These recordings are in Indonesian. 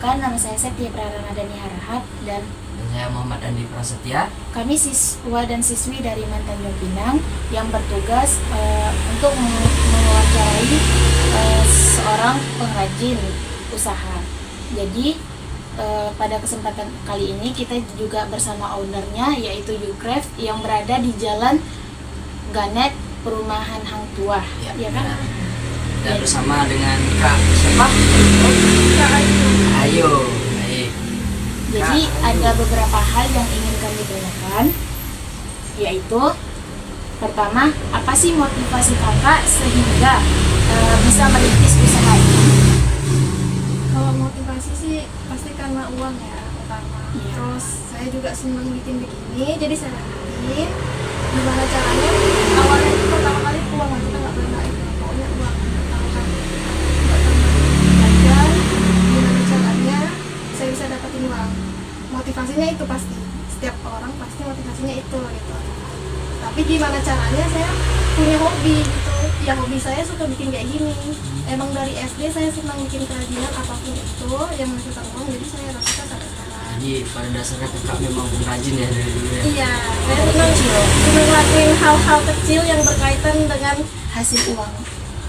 Perkenalkan, nama saya Setia Praranadani Harahap dan saya Muhammad Andi Prasetya. kami siswa dan siswi dari Tanjung Pinang yang bertugas untuk mewawancarai seorang pengrajin usaha. Jadi pada kesempatan kali ini kita juga bersama ownernya, yaitu Ucraft yang berada di Jalan Ganet, Perumahan Hang Tuah, ya kan? Dan bersama dengan Kak siapa? Kak Ayo. Baik. Jadi ada beberapa hal yang ingin kami tanyakan, yaitu pertama, apa sih motivasi kakak sehingga bisa merintis usaha ini? Kalau motivasi sih pasti karena uang ya pertama. Iya. Terus saya juga senang bikin begini, jadi saya bikin. Gimana caranya? Awalnya itu pertama kali uang, kita nggak pernah itu, pokoknya uang pertama kali. Nggak pernah belajar. Gimana caranya saya bisa dapetin uang? Motivasinya itu pasti. Setiap orang pasti motivasinya itu gitu. Tapi gimana caranya saya punya hobi gitu. Ya hobi saya suka bikin kayak gini. Emang dari SD saya senang bikin kerajinan apapun itu yang menghasilkan uang, jadi saya lakukan sampai sekarang. Jadi pada dasarnya kakak memang pengrajin ya dari dulu ya. Iya, saya senang ngelakuin hal-hal kecil yang berkaitan dengan Hasil uang.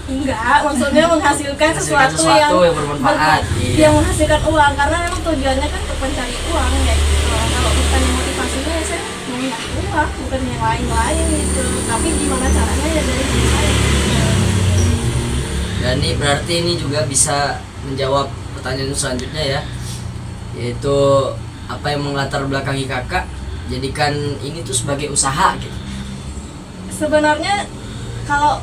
enggak, maksudnya menghasilkan sesuatu yang yang bermanfaat. yang menghasilkan uang, karena memang tujuannya kan untuk mencari uang kayak gitu. Kalau bukan yang motivasinya ya saya mau nyari uang, bukan yang lain-lain gitu. Tapi gimana caranya ya dari diri saya. Dan ini berarti ini juga bisa menjawab pertanyaan selanjutnya ya, yaitu apa yang melatar belakangi kakak jadikan ini tuh sebagai usaha gitu. Sebenarnya kalau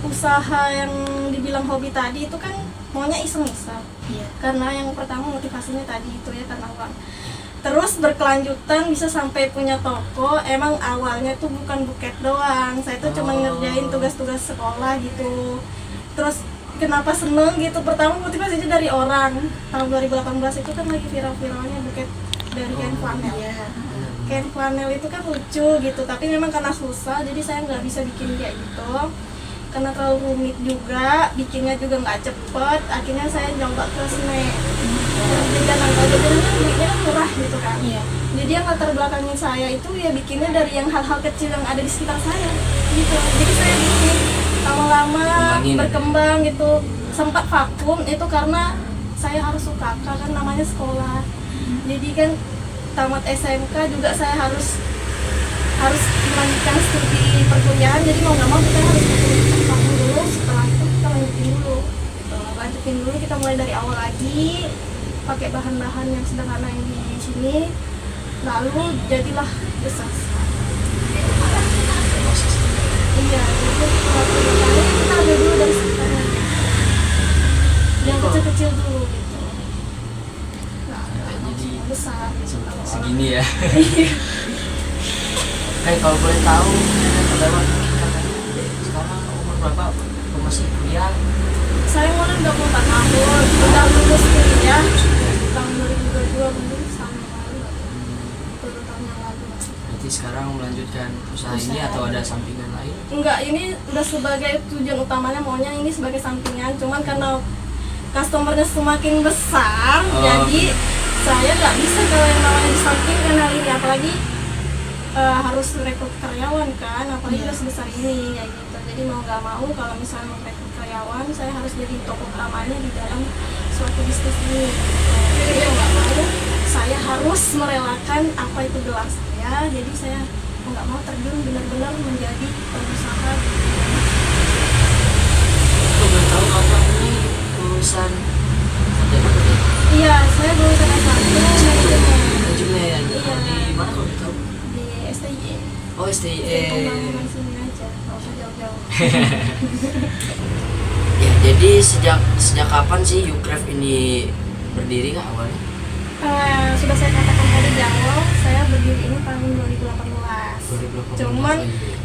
usaha yang dibilang hobi tadi itu kan maunya iseng-iseng. Iya. Karena yang pertama motivasinya tadi itu ya karena uang. Terus berkelanjutan bisa sampai punya toko. Emang awalnya tuh bukan buket doang. Saya tuh cuma ngerjain tugas-tugas sekolah gitu. Terus kenapa seneng gitu? Pertama motivasinya dari orang. Tahun 2018 itu kan lagi viral-viralnya buket dari kain flanel. Iya. Kain flanel itu kan lucu gitu, tapi memang karena susah jadi saya nggak bisa bikin kayak gitu karena terlalu rumit juga, bikinnya juga nggak cepet. Akhirnya saya nyoba ke snack dan kalau jajanan kan duitnya kan murah gitu kan. Iya. Jadi yang latar belakangnya saya itu ya bikinnya dari yang hal-hal kecil yang ada di sekitar saya gitu. Jadi saya bikin lama-lama berkembang gitu. Sempat vakum itu karena saya harus UKK kan namanya sekolah. Jadi kan tamat SMK juga saya harus melanjutkan studi perkuliahan, jadi mau nggak mau kita harus vakum dulu, setelah itu kita lanjutin dulu gitu. Lanjutin dulu, kita mulai dari awal lagi pakai bahan-bahan yang sederhana yang di sini, lalu jadilah besar. Iya, itu pertama kita ambil dulu dari sekitarnya yang kecil-kecil dulu gitu. Nah, Jadi besar gitu. segini ya. Kayak kalau boleh tahu lewat kakak sekarang umur berapa? Masih kuliah? Saya mulai 24 tahun, udah lulus kuliah tahun 2022, belum tahun yang lalu, 2 tahun yang lalu. Berarti sekarang melanjutkan usaha ini atau ada sampingan lain? Enggak, ini udah sebagai tujuan utamanya, maunya ini sebagai sampingan, cuman karena customernya semakin besar, jadi saya nggak bisa kalau yang namanya disampingkan hal ini, apalagi harus rekrut karyawan kan, apalagi udah sebesar ini kayak gitu. Jadi mau nggak mau kalau misalnya rekrut karyawan, saya harus jadi tokoh utamanya di dalam suatu bisnis ini. Jadi mau nggak mau saya harus merelakan apa itu gelar saya. Jadi saya mau nggak mau terjun benar-benar menjadi pengusaha. Aku belum tahu kakak ini lulusan sarjana. Iya, saya lulusan S1 manajemen Manajemen. Di mana kalau tahu? di STIE. Oh STIE. Pembangunan sini aja, nggak usah jauh-jauh. Ya, jadi sejak kapan sih Ucraft ini berdiri kak awalnya? Sudah saya katakan tadi di awal, saya berdiri ini tahun 2018. 2018. Cuman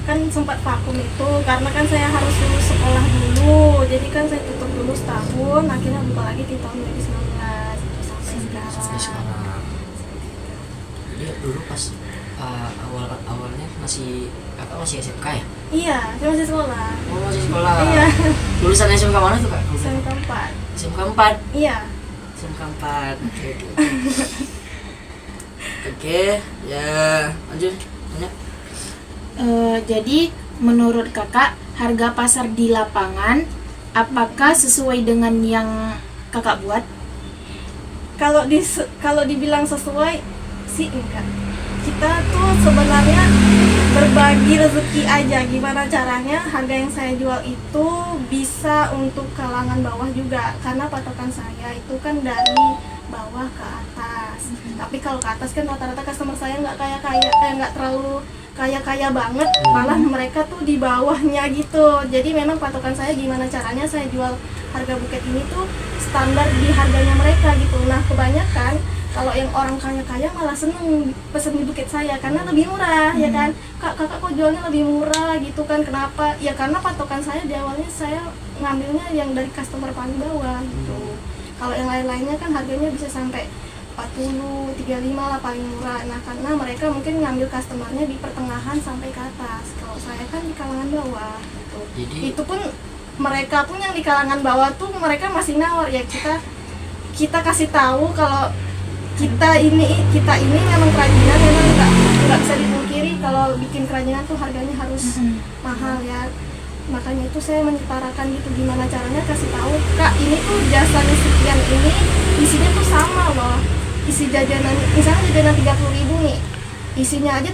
kan sempat vakum itu karena kan saya harus lulus sekolah dulu. Jadi kan saya tutup dulu setahun, akhirnya buka lagi di tahun 2019 sampai Sampai sekarang. sekarang. Jadi dulu pas awalnya kakak masih SMK ya? Iya, saya masih sekolah. Oh masih sekolah. Iya. Lulusan SMK mana tuh kak? SMK 4. SMK 4. Iya. SMK sungkapan. Oke, ya lanjut tanya. Jadi menurut kakak harga pasar di lapangan apakah sesuai dengan yang kakak buat? Kalau dibilang sesuai sih enggak. Kita tuh sebenarnya berbagi rezeki aja. Gimana caranya harga yang saya jual itu bisa untuk kalangan bawah juga, karena patokan saya itu kan dari bawah ke atas. Tapi kalau ke atas kan rata-rata customer saya nggak terlalu kaya banget, malah mereka tuh di bawahnya gitu. Jadi memang patokan saya gimana caranya saya jual harga buket ini tuh standar di harganya mereka gitu. Nah kebanyakan kalau yang orang kaya malah seneng pesen di buket saya karena lebih murah. Ya kan, kakak kok jualnya lebih murah gitu kan, kenapa? Ya karena patokan saya di awalnya saya ngambilnya yang dari customer paling bawah gitu. Kalau yang lain-lainnya kan harganya bisa sampai 40, 35 lah paling murah. Nah karena mereka mungkin ngambil customernya di pertengahan sampai ke atas. Kalau saya kan di kalangan bawah gitu. Jadi Itu pun mereka pun yang di kalangan bawah tuh mereka masih nawar ya, kita kasih tahu kalau kita ini memang kerajinan, memang nggak bisa dipungkiri kalau bikin kerajinan tuh harganya harus mahal ya. Makanya itu saya menyetarakan gitu, gimana caranya kasih tahu, Kak ini tuh jasanya sekian, ini isinya tuh sama loh. Isi jajanan, misalnya jajanan 30.000 nih, isinya aja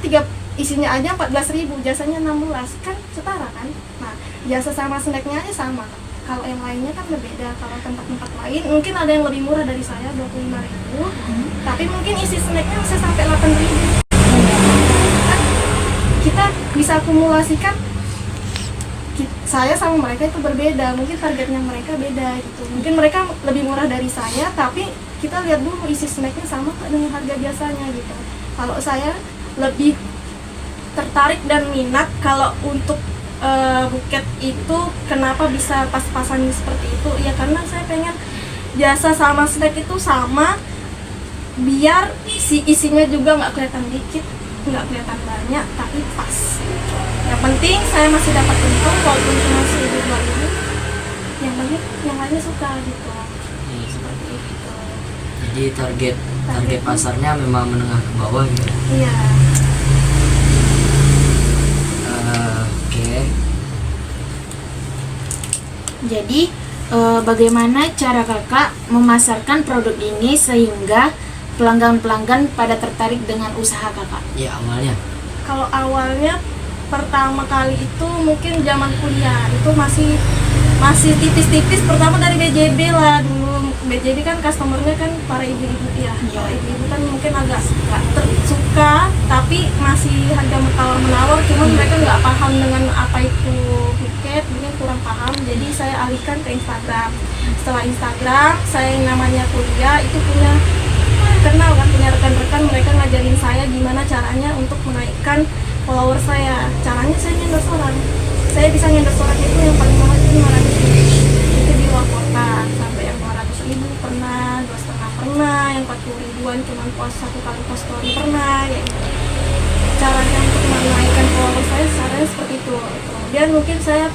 14.000, jasanya 16, kan setara kan. Nah jasa sama snacknya aja sama. Kalau yang lainnya kan berbeda. Kalau tempat-tempat lain mungkin ada yang lebih murah dari saya 25.000, tapi mungkin isi snacknya bisa sampai 8.000. Kan kita bisa akumulasikan, saya sama mereka itu berbeda, mungkin targetnya mereka beda gitu. Mungkin mereka lebih murah dari saya, tapi kita lihat dulu isi snacknya sama dengan harga biasanya gitu. Kalau saya lebih tertarik dan minat kalau untuk buket itu kenapa bisa pas-pasan seperti itu ya, karena saya pengen jasa sama snack itu sama, biar si isinya juga nggak kelihatan dikit, nggak kelihatan banyak, tapi pas. Yang penting saya masih dapat untung walaupun cuma 1.000-2.000, yang penting yang lainnya suka gitu. Seperti itu. Jadi target pasarnya memang menengah ke bawah gitu. Iya. Oke. Jadi bagaimana cara kakak memasarkan produk ini sehingga pelanggan-pelanggan pada tertarik dengan usaha kakak? Ya awalnya. Kalau awalnya pertama kali itu mungkin zaman kuliah itu masih tipis-tipis, pertama dari BJB lah dulu. BJB kan customernya kan para ibu-ibu ya. Para ibu-ibu kan mungkin agak suka, tapi masih harga menawar, cuman mereka nggak paham dengan apa itu buket, mungkin kurang paham. Jadi saya alihkan ke Instagram. Setelah Instagram, saya yang namanya kuliah itu punya rekan-rekan, mereka ngajarin saya gimana caranya untuk menaikkan follower saya. Caranya saya endorse orang. Saya bisa endorse orang itu yang paling mahal itu 500.000. Itu di luar kota. Sampai yang 200.000 pernah, 2,5 pernah, yang 40.000-an cuma satu kali post story pernah ya. Caranya untuk menaikkan follower saya caranya seperti itu. Kemudian mungkin saya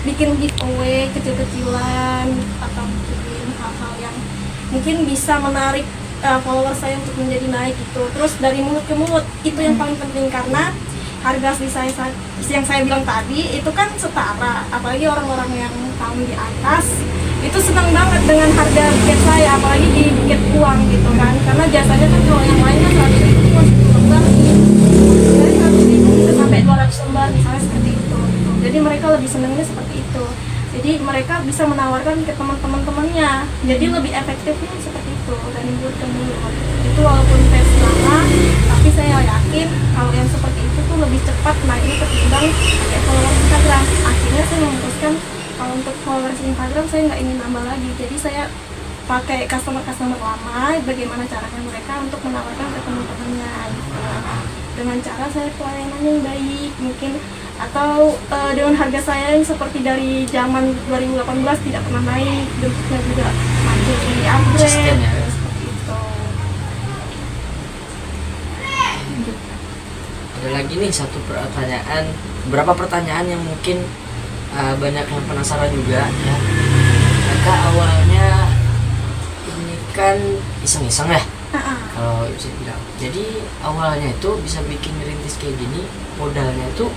bikin giveaway kecil-kecilan atau bikin hal-hal yang mungkin bisa menarik follower saya untuk menjadi naik gitu. Terus dari mulut ke mulut itu yang paling penting, karena harga asli saya yang saya bilang tadi itu kan setara, apalagi orang-orang yang tahun di atas itu senang banget dengan harga buket saya, apalagi di buket uang gitu kan, karena jasanya kan kalau yang lain kan 100.000 cuma 10 lembar, saya 100.000 bisa sampai 200 lembar misalnya seperti itu. Jadi mereka lebih senangnya seperti itu. Jadi mereka bisa menawarkan ke teman-temannya. Jadi lebih efektifnya seperti itu dari mulut ke mulut. Itu walaupun tes lama, tapi saya yakin kalau yang seperti itu tuh lebih cepat naiknya ketimbang pakai followers Instagram. Akhirnya saya memutuskan kalau untuk followers Instagram saya nggak ingin nambah lagi. Jadi saya pakai customer lama, bagaimana caranya mereka untuk menawarkan ke teman-temannya gitu. Dengan cara saya pelayanan yang baik mungkin, atau dengan harga saya yang seperti dari zaman 2018 tidak pernah naik, bentuknya juga masih di-upgrade Ya. seperti itu. Ada lagi nih satu pertanyaan, beberapa pertanyaan yang mungkin banyak yang penasaran juga ya. Kakak awalnya ini kan iseng-iseng ya Ah, ah. kalau bisa bilang. Jadi awalnya itu bisa bikin rintis kayak gini, modalnya itu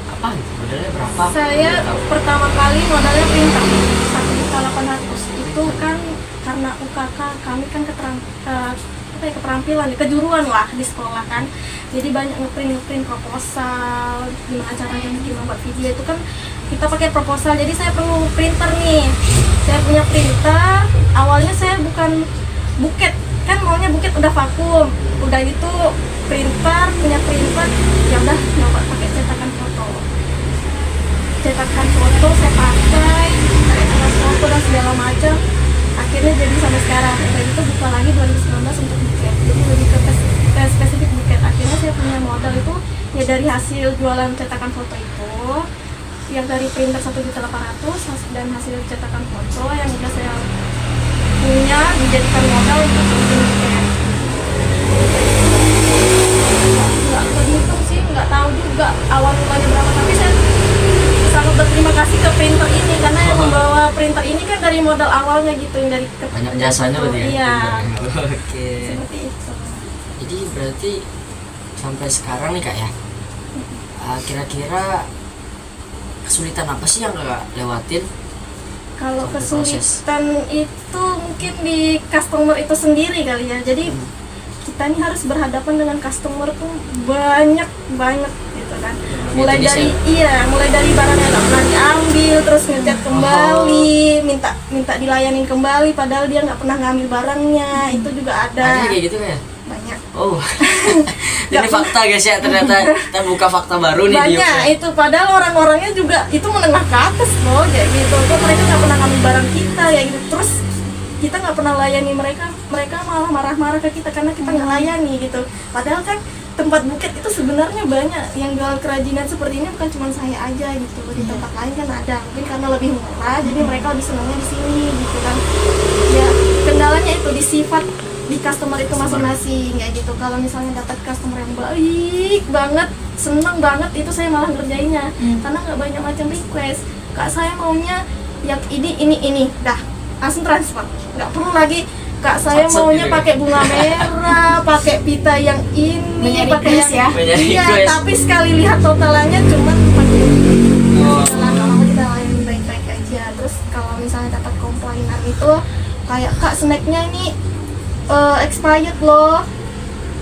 apa gitu? Modalnya berapa? Saya Nggak tahu. pertama kali modalnya printer 1.800.000 itu kan karena UKK kami kan keterampilan, kejuruan lah di sekolah kan. Jadi banyak ngeprint proposal, gimana caranya bikin membuat video itu kan kita pakai proposal. Jadi saya perlu printer nih. Saya punya printer. Awalnya saya bukan buket, kan maunya buket udah vakum. Udah itu printer, punya printer, ya udah nyoba pakai cetakan foto. Cetakan foto saya pakai, tarik atas foto dan segala macam. Akhirnya jadi sampai sekarang. Dan itu buka lagi 2019 untuk buket. Jadi lebih ke spesifik buket. Akhirnya saya punya modal itu ya dari hasil jualan cetakan foto itu, yang dari printer 1.800.000 dan hasil cetakan foto yang udah saya punya dijadikan modal untuk bikin buket. Nggak terhitung sih, nggak tahu juga awal mulanya berapa, tapi saya sangat berterima kasih ke printer ini karena yang membawa printer ini kan dari modal awalnya gitu, yang dari Banyak jasanya berarti ya. Iya, Oke. seperti itu. Jadi berarti sampai sekarang nih Kak ya, kira-kira kesulitan apa sih yang Kakak lewatin? Kalau Sampai kesulitan itu mungkin di customer itu sendiri kali ya. Jadi kita ini harus berhadapan dengan customer tuh banyak gitu kan. Mulai jenis mulai dari barangnya nggak pernah diambil, terus ngechat kembali, minta dilayanin kembali, padahal dia nggak pernah ngambil barangnya. Itu juga Ada ada. kayak gitu ya? Banyak. Oh. Ini fakta guys ya, ternyata kita buka fakta baru nih di Banyak YouTube. itu, padahal orang-orangnya juga itu menengah ke atas loh kayak gitu. Kok mereka nggak pernah ngambil barang kita ya gitu. Terus kita nggak pernah layani mereka malah marah-marah ke kita karena kita nggak layani gitu. Padahal kan tempat buket itu sebenarnya banyak yang jual kerajinan seperti ini, bukan cuma saya aja gitu. Di tempat lain kan ada, mungkin karena lebih murah jadi mereka lebih senangnya di sini gitu kan. Ya kendalanya itu di sifat di customer itu masing-masing kayak gitu. Kalau misalnya dapat customer yang baik banget, seneng banget, itu saya malah ngerjainnya karena nggak banyak macam request. Kak saya maunya yang ini dah langsung transfer, nggak perlu lagi Kak saya Sat-sat maunya gitu ya? pakai bunga merah, pakai pita yang ini, Banyak pakai request yang Banyak iya, request. tapi sekali lihat totalannya cuman pakai Oh. kalau kita layani baik-baik aja. Terus kalau misalnya dapat komplainan itu kayak Kak snacknya ini expired loh,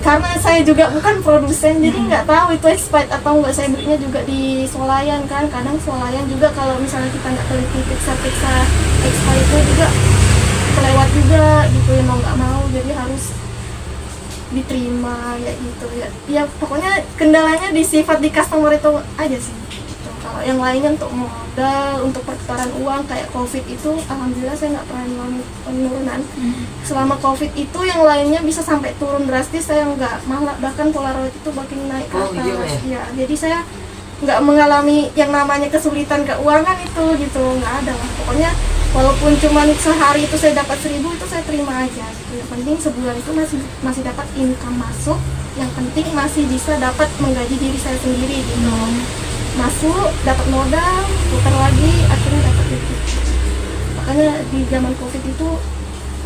karena saya juga bukan produsen jadi nggak tahu itu expired atau nggak. Saya belinya juga di swalayan kan, kadang swalayan juga kalau misalnya kita nggak teliti periksa expirednya juga kelewat juga gitu ya, mau nggak mau jadi harus diterima ya gitu ya pokoknya kendalanya di sifat di customer itu aja sih gitu. Kalau yang lainnya untuk modal, untuk pertukaran uang kayak covid itu alhamdulillah saya nggak pernah mengalami penurunan. Selama covid itu yang lainnya bisa sampai turun drastis, saya nggak, malah bahkan Polaroid itu makin naik ke Oh, atas iya, ya? ya. Jadi saya nggak mengalami yang namanya kesulitan keuangan itu gitu, nggak ada lah pokoknya. Walaupun cuma sehari itu saya dapat 1.000 itu saya terima aja gitu. Yang penting sebulan itu masih dapat income masuk, yang penting masih bisa dapat menggaji diri saya sendiri gitu. Masuk, dapat modal, putar lagi, akhirnya dapat duit. Makanya di zaman covid itu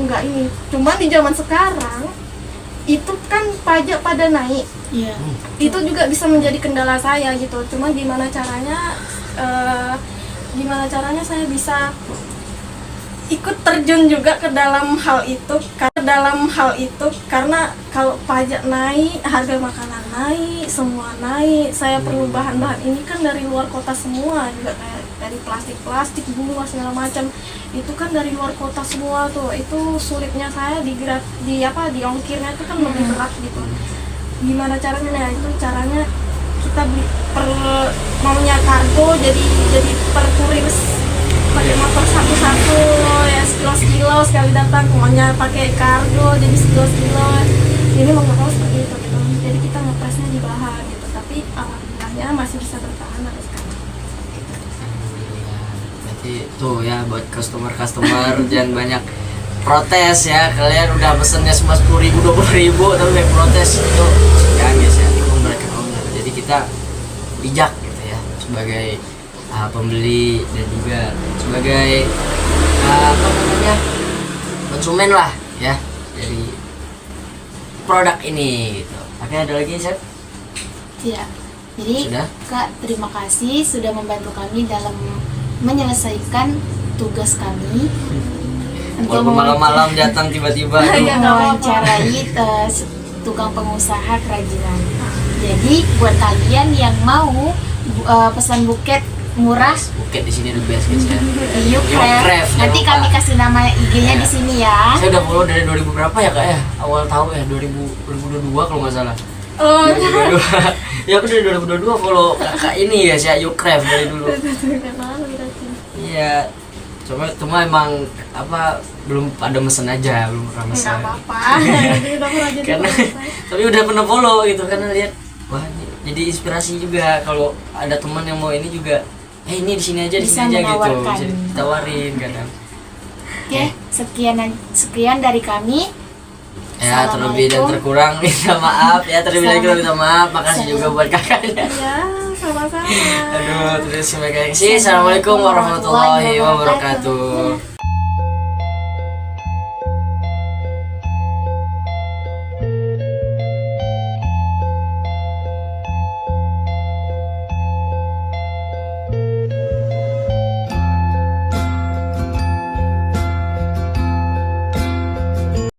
enggak ini. Cuman di zaman sekarang itu kan pajak pada naik. Iya. Itu juga bisa menjadi kendala saya gitu. Cuma gimana caranya saya bisa ikut terjun juga ke dalam hal itu karena kalau pajak naik, harga makanan naik, semua naik. Saya perlu bahan-bahan ini kan dari luar kota semua juga, kayak dari plastik bunga segala macam itu kan dari luar kota semua tuh. Itu sulitnya saya di ongkirnya itu kan lebih berat gitu. Gimana caranya? Nah, itu caranya kita beli maunya kargo jadi per kurir pakai motor satu-satu ya, sekilo sekali datang, maunya pakai kargo jadi sekilo ini mau nggak mau seperti itu gitu. Jadi kita ngepresnya di bahan gitu, tapi alhamdulillahnya masih bisa bertahan sampai sekarang. Berarti tuh ya buat customer jangan banyak protes ya. Kalian udah pesennya cuma 10.000 20.000 tapi banyak protes itu jangan guys ya, itu memberikan owner. Jadi kita bijak gitu ya sebagai pembeli dan juga sebagai konsumen lah ya. dari produk ini gitu. Oke, ada lagi Chef? Tidak. Jadi Sudah? Kak, terima kasih sudah membantu kami dalam menyelesaikan tugas kami untuk Walaupun malam-malam datang tiba-tiba. Iya. mewawancarai tukang pengusaha kerajinan. Jadi buat kalian yang mau pesan buket murah, Buket di sini the best guys ya. Yukcraft. Nanti jangan kami lupa. kasih nama IG-nya di sini ya. Saya udah follow dari 2000 berapa ya Kak ya? Awal tahun ya 2022 kalau nggak salah. Oh, 2022. Ya aku dari 2022 follow kakak ini ya si Yukcraft dari dulu. Iya. Cuma emang apa belum ada mesen aja, belum pernah mesen. nggak apa-apa. Nanti udah pernah jadi Karena tapi udah pernah follow gitu karena lihat wah jadi inspirasi juga kalau ada teman yang mau ini juga ini di sini aja di Bisa sini aja gitu menawarkan. bisa ditawarin kadang. Oke, sekian dari kami. Ya terlebih dan terkurang minta maaf ya, terlebih dan kurang minta maaf. Makasih juga buat kakaknya. Ya, sama-sama. Aduh, terus terima kasih. Assalamualaikum warahmatullahi wabarakatuh.